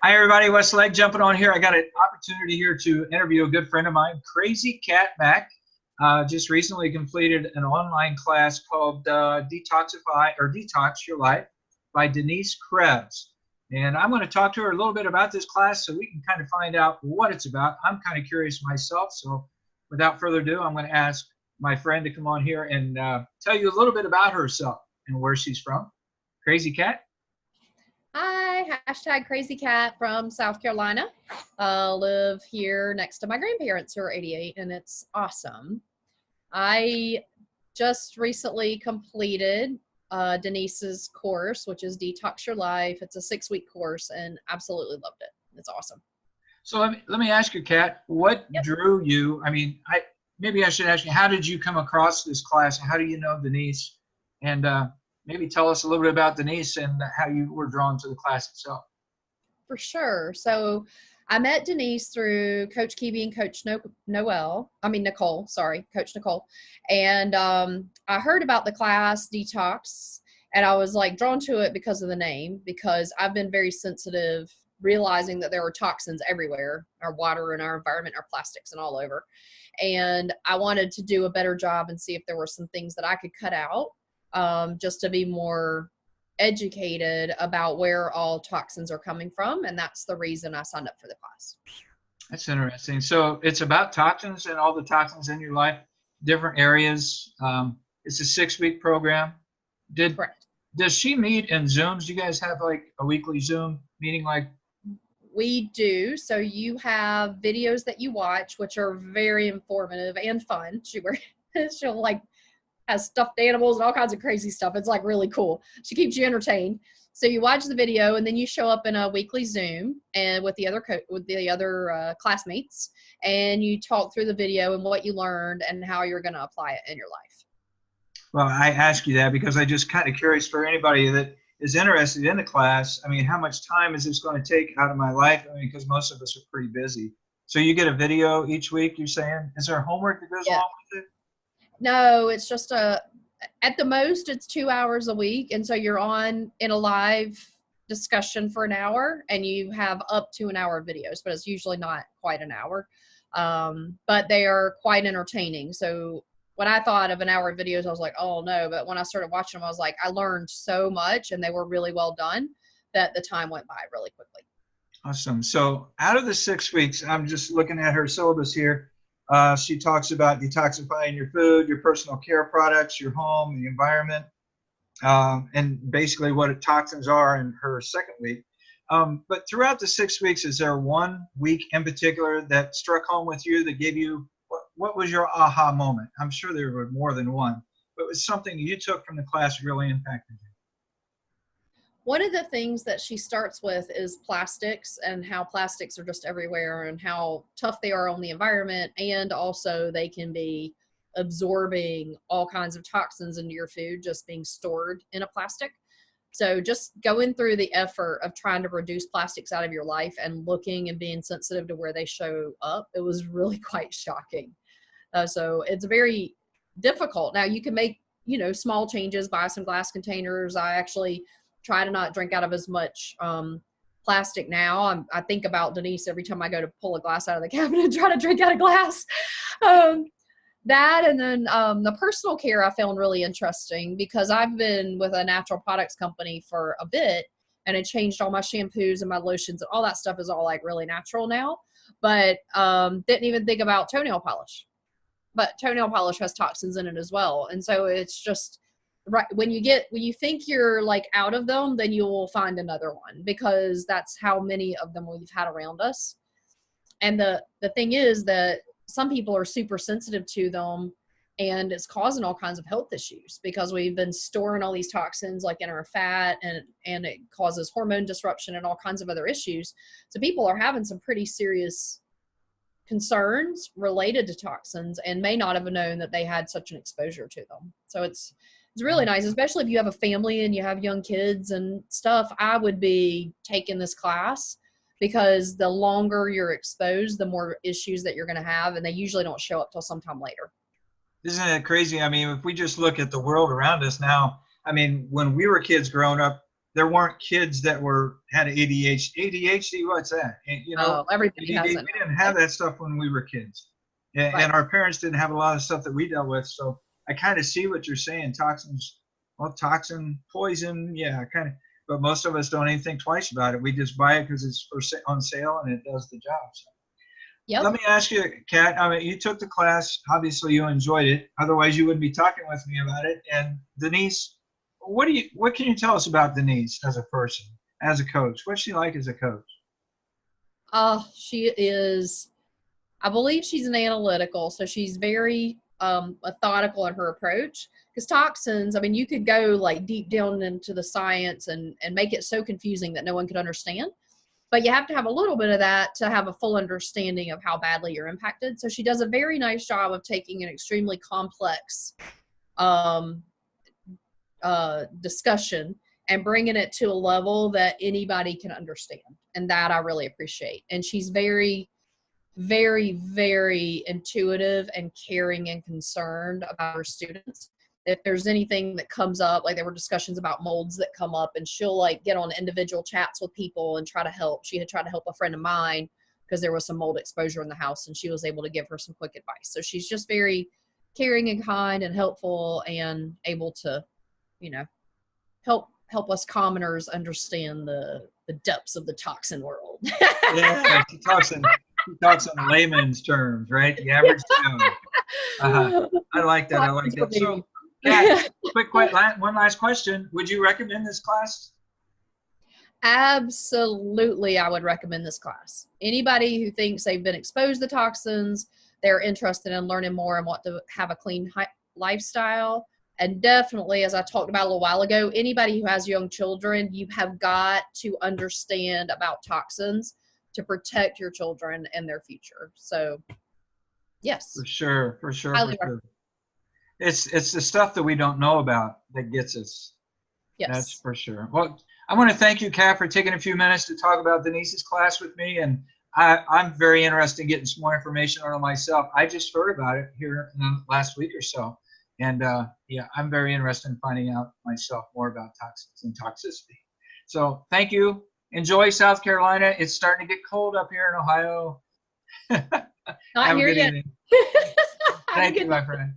Hi, everybody. Westlake jumping on here. I got an opportunity here to interview a good friend of mine, Crazy Kat Mac. Just recently completed an online class called Detoxify or Detox Your Life by Denise Krebs. And I'm going to talk to her a little bit about this class so we can kind of find out what it's about. I'm kind of curious myself. So without further ado, I'm going to ask my friend to come on here and tell you a little bit about herself and where she's from. Crazy Kat? Hi, hashtag Crazy Kat from South Carolina. Live here next to my grandparents who are 88, and it's awesome. I just recently completed Denise's course, which is Detox Your Life. It's a 6-week course, and absolutely loved it. It's awesome. So let me ask you, Kat, what Yep. drew you? I mean, maybe I should ask you, how did you come across this class? How do you know Denise? And maybe tell us a little bit about Denise and how you were drawn to the class itself. For sure. So I met Denise through Coach Kiwi and Coach Nicole, sorry, Coach Nicole. And I heard about the class Detox, and I was like drawn to it because of the name, because I've been very sensitive, realizing that there are toxins everywhere, our water and our environment, our plastics and all over. And I wanted to do a better job and see if there were some things that I could cut out, just to be more educated about where all toxins are coming from. And that's the reason I signed up for the class. That's interesting. So it's about toxins and all the toxins in your life, different areas. It's a 6-week program. Correct. Does she meet in Zooms? Do you guys have like a weekly Zoom meeting? Like, we do. So you have videos that you watch, which are very informative and fun. She'll like has stuffed animals and all kinds of crazy stuff. It's like really cool. She keeps you entertained. So you watch the video, and then you show up in a weekly Zoom and with the other classmates, and you talk through the video and what you learned and how you're going to apply it in your life. well, I ask you that because I just kind of curious for anybody that is interested in the class. I mean, how much time is this going to take out of my life? I mean, because most of us are pretty busy. So you get a video each week, you're saying? Is there homework that goes along with it? No, it's just at the most it's 2 hours a week. And so you're on in a live discussion for an hour, and you have up to an hour of videos, but it's usually not quite an hour. But they are quite entertaining. So when I thought of an hour of videos, I was like, oh no. But when I started watching them, I was like, I learned so much, and they were really well done that the time went by really quickly. Awesome. So out of the 6 weeks, I'm just looking at her syllabus here. She talks about detoxifying your food, your personal care products, your home, the environment, and basically what toxins are in her second week. But throughout the 6 weeks, is there one week in particular that struck home with you that gave you, what was your aha moment? I'm sure there were more than one, but it was something you took from the class that really impacted you. One of the things that she starts with is plastics, and how plastics are just everywhere, and how tough they are on the environment, and also they can be absorbing all kinds of toxins into your food just being stored in a plastic. So just going through the effort of trying to reduce plastics out of your life and looking and being sensitive to where they show up, it was really quite shocking. So it's very difficult. Now you can make, small changes, buy some glass containers. I actually try to not drink out of as much plastic now. I think about Denise every time I go to pull a glass out of the cabinet and try to drink out of glass. That, and then the personal care I found really interesting, because I've been with a natural products company for a bit, and it changed all my shampoos and my lotions, and all that stuff is all like really natural now. But didn't even think about toenail polish. But toenail polish has toxins in it as well. And so it's just right when you think you're like out of them, then you will find another one, because that's how many of them we've had around us. And the thing is that some people are super sensitive to them, and it's causing all kinds of health issues, because we've been storing all these toxins like in our fat, and it causes hormone disruption and all kinds of other issues. So people are having some pretty serious concerns related to toxins, and may not have known that they had such an exposure to them. So it's really nice, especially if you have a family and you have young kids and stuff. I would be taking this class, because the longer you're exposed, the more issues that you're going to have, and they usually don't show up till sometime later. Isn't it crazy? I mean, if we just look at the world around us now, I mean, when we were kids growing up, there weren't kids that had ADHD. ADHD, what's that? And, Oh, everybody has ADHD, it. we didn't have that stuff when we were kids. Right. And our parents didn't have a lot of stuff that we dealt with. So I kind of see what you're saying. Toxins, well, toxin, poison, yeah, kind of. But most of us don't even think twice about it. We just buy it because it's on sale and it does the job. So. Yep. Let me ask you, Kat, I mean, you took the class. Obviously, you enjoyed it. Otherwise, you wouldn't be talking with me about it. And Denise, what can you tell us about Denise as a person, as a coach? What's she like as a coach? She is, I believe she's an analytical, so she's very methodical in her approach. Because toxins, I mean, you could go like deep down into the science and make it so confusing that no one could understand. But you have to have a little bit of that to have a full understanding of how badly you're impacted. So she does a very nice job of taking an extremely complex discussion and bringing it to a level that anybody can understand. And that I really appreciate. And she's very, very, very intuitive and caring and concerned about her students. If there's anything that comes up, like there were discussions about molds that come up, and she'll like get on individual chats with people and try to help. She had tried to help a friend of mine because there was some mold exposure in the house, and she was able to give her some quick advice. So she's just very caring and kind and helpful and able to, help us commoners understand the depths of the toxin world. Yeah, she talks in layman's terms, right? The average Joe. I like that. I like that. So, Kat, one last question. Would you recommend this class? Absolutely, I would recommend this class. Anybody who thinks they've been exposed to toxins, they're interested in learning more and want to have a clean lifestyle. And definitely, as I talked about a little while ago, anybody who has young children, you have got to understand about toxins to protect your children and their future. So, yes. For sure. It's the stuff that we don't know about that gets us. Yes. That's for sure. Well, I want to thank you, Kat, for taking a few minutes to talk about Denise's class with me. And I'm very interested in getting some more information on it myself. I just heard about it here in the last week or so. And yeah, I'm very interested in finding out myself more about toxins and toxicity. So thank you. Enjoy South Carolina. It's starting to get cold up here in Ohio. Not here yet. Thank you, my friend.